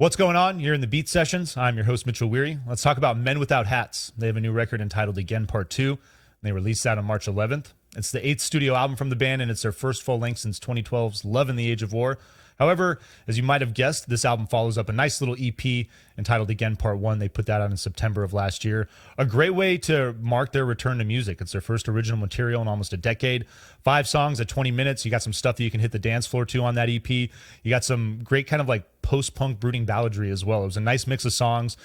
What's going on? You're in the Beat Sessions. I'm your host, Mitchell Weary. Let's talk about Men Without Hats. They have a new record entitled Again Part 2. And they released that on March 11th. It's the 8th studio album from the band, and it's their first full length since 2012's Love in the Age of War. However, as you might have guessed, this album follows up a nice little EP entitled Again Part 1. They put that out in September of last year. A great way to mark their return to music. It's their first original material in almost a decade. 5 songs at 20 minutes. You got some stuff that you can hit the dance floor to on that EP. You got some great kind of like post-punk brooding balladry as well. It was a nice mix of songs.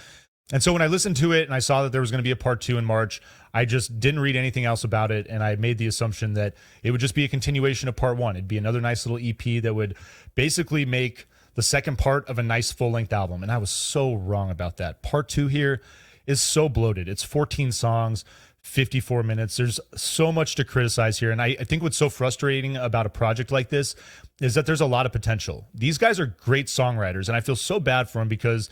And so when I listened to it and I saw that there was going to be a part 2 in March, I just didn't read anything else about it. And I made the assumption that it would just be a continuation of part 1. It'd be another nice little EP that would basically make the second part of a nice full-length album. And I was so wrong about that. Part 2 here is so bloated. It's 14 songs, 54 minutes. There's so much to criticize here. And I think what's so frustrating about a project like this is that there's a lot of potential. These guys are great songwriters, and I feel so bad for them because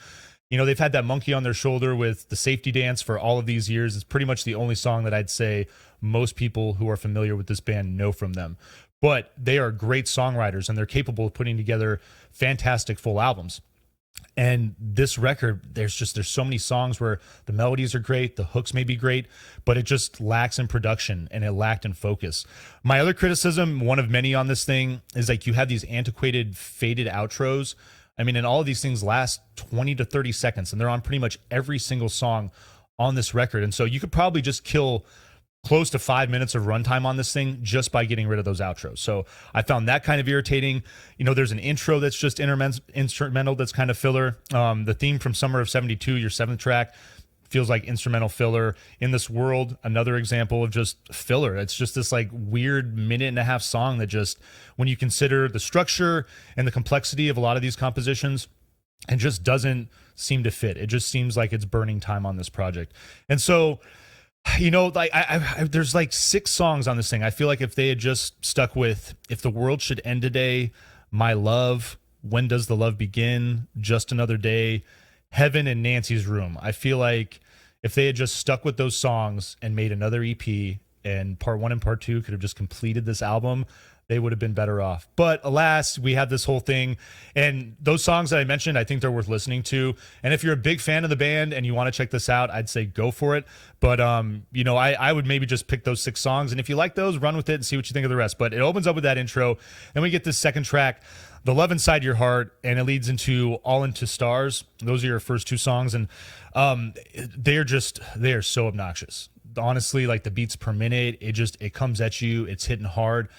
they've had that monkey on their shoulder with the Safety Dance for all of these years. It's pretty much the only song that I'd say most people who are familiar with this band know from them. But they are great songwriters, and they're capable of putting together fantastic full albums. And this record, there's so many songs where the melodies are great, the hooks may be great, but it just lacks in production and it lacked in focus. My other criticism, one of many on this thing, is like you have these antiquated, faded outros. I mean, and all of these things last 20 to 30 seconds, and they're on pretty much every single song on this record. And so you could probably just kill close to 5 minutes of runtime on this thing just by getting rid of those outros. So I found that kind of irritating. There's an intro that's just instrumental that's kind of filler. The theme from Summer of 72, your 7th track, feels like instrumental filler. In This World, another example of just filler. It's just this like weird minute and a half song that just, when you consider the structure and the complexity of a lot of these compositions, it just doesn't seem to fit. It just seems like it's burning time on this project. And so, like there's like 6 songs on this thing. I feel like if they had just stuck with If the World Should End Today, My Love, When Does the Love Begin, Just Another Day, Heaven, and Nancy's Room, I feel like if they had just stuck with those songs and made another EP, and part 1 and part 2 could have just completed this album, they would have been better off. But alas, we have this whole thing. And those songs that I mentioned, I think they're worth listening to. And if you're a big fan of the band and you want to check this out, I'd say go for it. But, I would maybe just pick those 6 songs. And if you like those, run with it and see what you think of the rest. But it opens up with that intro. Then we get this second track, The Love Inside Your Heart, and it leads into All Into Stars. Those are your first 2 songs. And they are so obnoxious. Honestly, like the beats per minute, it comes at you. It's hitting hard.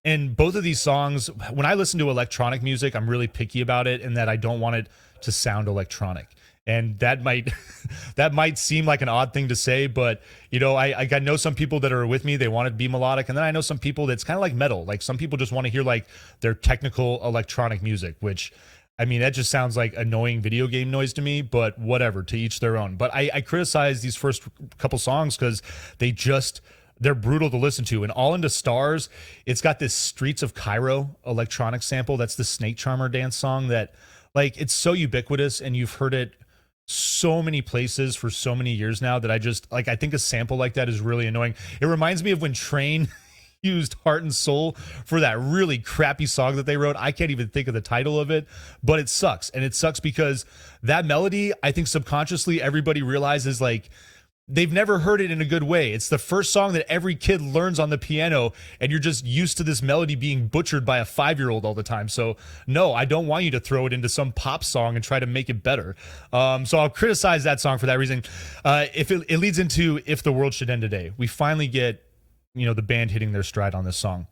And both of these songs, when I listen to electronic music, I'm really picky about it in that I don't want it to sound electronic. And that might seem like an odd thing to say, but I know some people that are with me, they want it to be melodic, and then I know some people that's kind of like metal. Like some people just want to hear like their technical electronic music, which that just sounds like annoying video game noise to me, but whatever, to each their own. But I criticize these first couple songs because they're brutal to listen to. And All Into Stars, it's got this Streets of Cairo electronic sample. That's the Snake Charmer dance song that, like, it's so ubiquitous and you've heard it so many places for so many years now that I think a sample like that is really annoying. It reminds me of when Train used Heart and Soul for that really crappy song that they wrote. I can't even think of the title of it, but it sucks. And it sucks because that melody, I think subconsciously everybody realizes like, they've never heard it in a good way. It's the first song that every kid learns on the piano, and you're just used to this melody being butchered by a 5-year-old all the time. So no, I don't want you to throw it into some pop song and try to make it better. So I'll criticize that song for that reason. If it leads into If the World Should End Today, we finally get, the band hitting their stride on this song.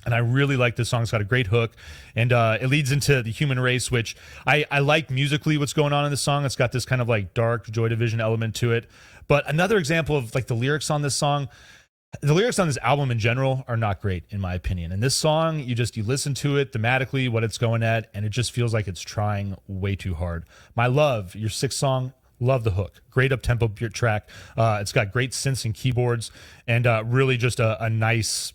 And I really like this song. It's got a great hook. And it leads into The Human Race, which I like musically what's going on in this song. It's got this kind of like dark Joy Division element to it. But another example of like the lyrics on this song, the lyrics on this album in general are not great, in my opinion. And this song, you listen to it thematically, what it's going at, and it just feels like it's trying way too hard. My Love, your 6th song, love the hook. Great up-tempo track. It's got great synths and keyboards, and really just a nice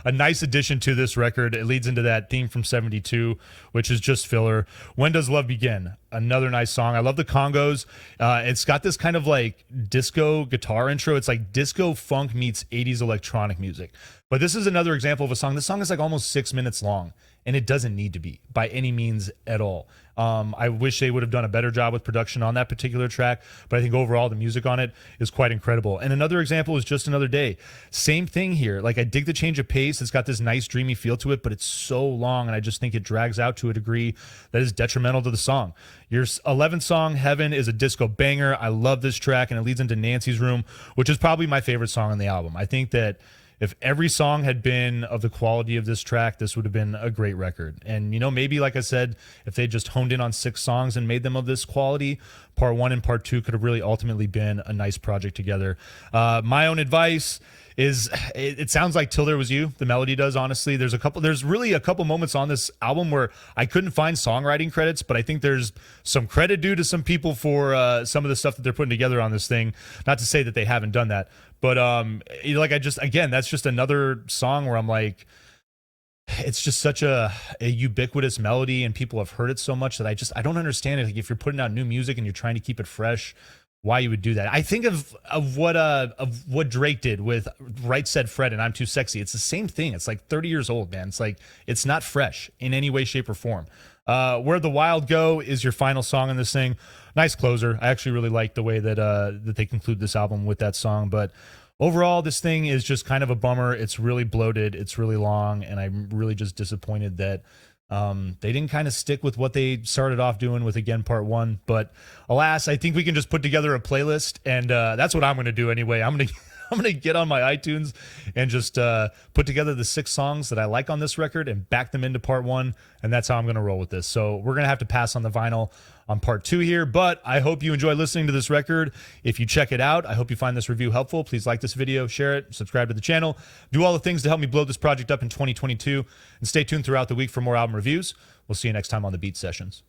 a nice addition to this record. It leads into that theme from 72, which is just filler. When Does Love Begin? Another nice song. I love the congos. It's got this kind of like disco guitar intro. It's like disco funk meets 80s electronic music. But this is another example of a song. This song is like almost 6 minutes long, and it doesn't need to be by any means at all. I wish they would have done a better job with production on that particular track, but I think overall the music on it is quite incredible. And another example is Just Another Day. Same thing here. Like, I dig the change of pace. It's got this nice dreamy feel to it, but it's so long, and I just think it drags out to a degree that is detrimental to the song. Your 11th song, Heaven, is a disco banger. I love this track, and it leads into Nancy's Room, which is probably my favorite song on the album. I think that if every song had been of the quality of this track, this would have been a great record. And, you know, maybe, like I said, if they just honed in on 6 songs and made them of this quality, part 1 and part 2 could have really ultimately been a nice project together. My own advice is, it sounds like Till There Was You, the melody does, honestly. There's really a couple moments on this album where I couldn't find songwriting credits, but I think there's some credit due to some people for some of the stuff that they're putting together on this thing. Not to say that they haven't done that, but that's just another song where I'm like, it's just such a ubiquitous melody, and people have heard it so much that I don't understand it. Like, if you're putting out new music and you're trying to keep it fresh, why you would do that. I think of what Drake did with Right Said Fred and I'm Too Sexy. It's the same thing. It's like 30 years old, man. It's like, it's not fresh in any way, shape, or form. Where the Wild Go is your final song in this thing. Nice closer. I actually really like the way that they conclude this album with that song. But overall, this thing is just kind of a bummer. It's really bloated. It's really long. And I'm really just disappointed that they didn't kind of stick with what they started off doing with Again Part 1. But alas, I think we can just put together a playlist, and that's what I'm going to do anyway. I'm going to get on my iTunes and just put together the 6 songs that I like on this record and back them into part 1, and that's how I'm going to roll with this. So we're going to have to pass on the vinyl on part 2 here, but I hope you enjoy listening to this record. If you check it out, I hope you find this review helpful. Please like this video, share it, subscribe to the channel, do all the things to help me blow this project up in 2022, and stay tuned throughout the week for more album reviews. We'll see you next time on the Beat Sessions.